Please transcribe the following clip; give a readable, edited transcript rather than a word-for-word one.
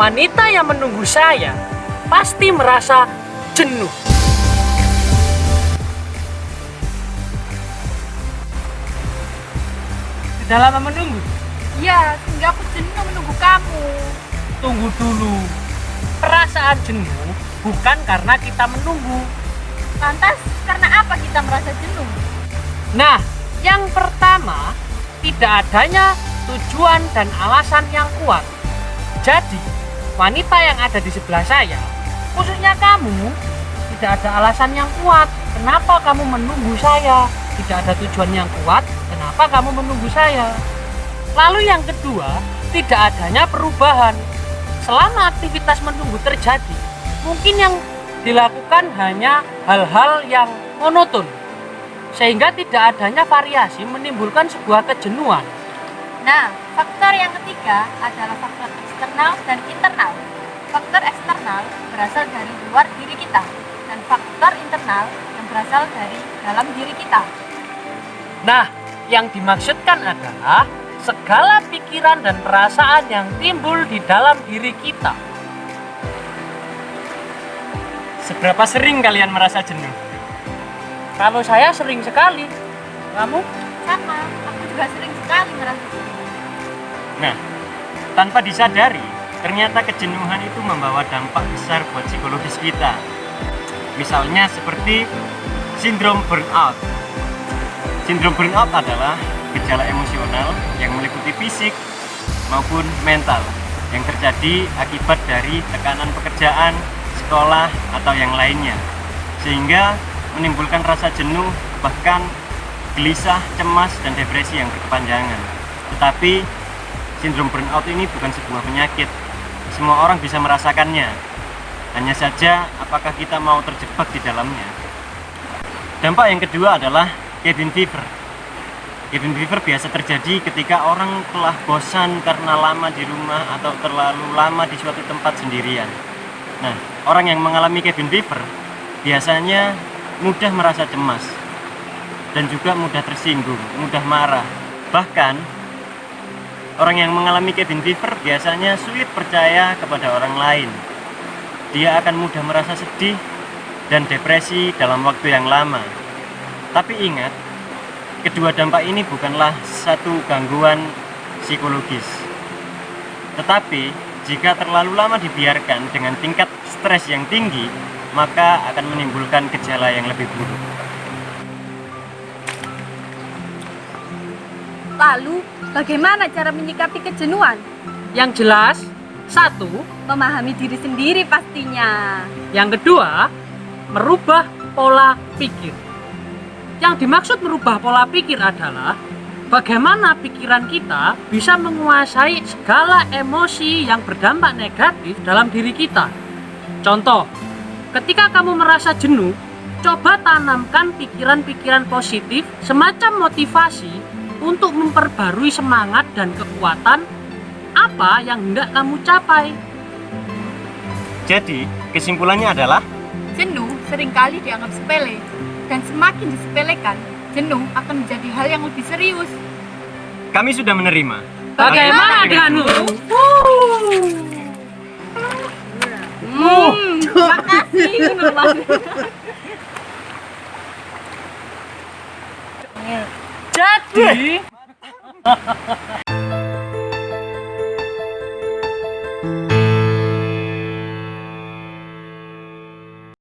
wanita yang menunggu saya pasti merasa jenuh. Sudah lama menunggu? Iya, sehingga aku jenuh menunggu kamu. Tunggu dulu. Perasaan jenuh bukan karena kita menunggu. Lantas, karena apa kita merasa jenuh? Nah, yang pertama, tidak adanya tujuan dan alasan yang kuat. Jadi, wanita yang ada di sebelah saya, khususnya kamu, tidak ada alasan yang kuat. Kenapa kamu menunggu saya? Tidak ada tujuan yang kuat, kenapa kamu menunggu saya? Lalu yang kedua, tidak adanya perubahan. Selama aktivitas menunggu terjadi, mungkin yang dilakukan hanya hal-hal yang monoton, sehingga tidak adanya variasi menimbulkan sebuah kejenuhan. Nah, faktor yang ketiga adalah faktor eksternal dan internal. Faktor eksternal berasal dari luar diri kita, dan faktor internal yang berasal dari dalam diri kita. Nah, yang dimaksudkan adalah segala pikiran dan perasaan yang timbul di dalam diri kita. Seberapa sering kalian merasa jenuh? Kalau saya sering sekali. Kamu? Sama, aku juga sering sekali merasa jenuh. Nah, tanpa disadari, ternyata kejenuhan itu membawa dampak besar buat psikologis kita. Misalnya seperti sindrom burnout. Sindrom burnout adalah gejala emosional yang meliputi fisik maupun mental yang terjadi akibat dari tekanan pekerjaan, sekolah, atau yang lainnya, sehingga menimbulkan rasa jenuh, bahkan gelisah, cemas, dan depresi yang berkepanjangan. Tetapi sindrom burnout ini bukan sebuah penyakit. Semua orang bisa merasakannya. Hanya saja apakah kita mau terjebak di dalamnya. Dampak yang kedua adalah cabin fever. Cabin fever biasa terjadi ketika orang telah bosan karena lama di rumah atau terlalu lama di suatu tempat sendirian. Nah, orang yang mengalami cabin fever biasanya mudah merasa cemas dan juga mudah tersinggung, mudah marah. Bahkan orang yang mengalami cabin fever biasanya sulit percaya kepada orang lain. Dia akan mudah merasa sedih dan depresi dalam waktu yang lama. Tapi ingat, kedua dampak ini bukanlah satu gangguan psikologis. Tetapi jika terlalu lama dibiarkan dengan tingkat stres yang tinggi, maka akan menimbulkan gejala yang lebih buruk. Lalu, bagaimana cara menyikapi kejenuhan? Yang jelas, satu, Memahami diri sendiri pastinya. yang kedua, merubah pola pikir. Yang dimaksud merubah pola pikir adalah bagaimana pikiran kita bisa menguasai segala emosi yang berdampak negatif dalam diri kita. Contoh, ketika kamu merasa jenuh, coba tanamkan pikiran-pikiran positif semacam motivasi untuk memperbarui semangat dan kekuatan apa yang hendak kamu capai. Jadi, kesimpulannya adalah Jenuh seringkali dianggap sepele, dan semakin disepelekan, jenuh akan menjadi hal yang lebih serius. kami sudah menerima. Bagaimana denganmu? Makasih. Jadi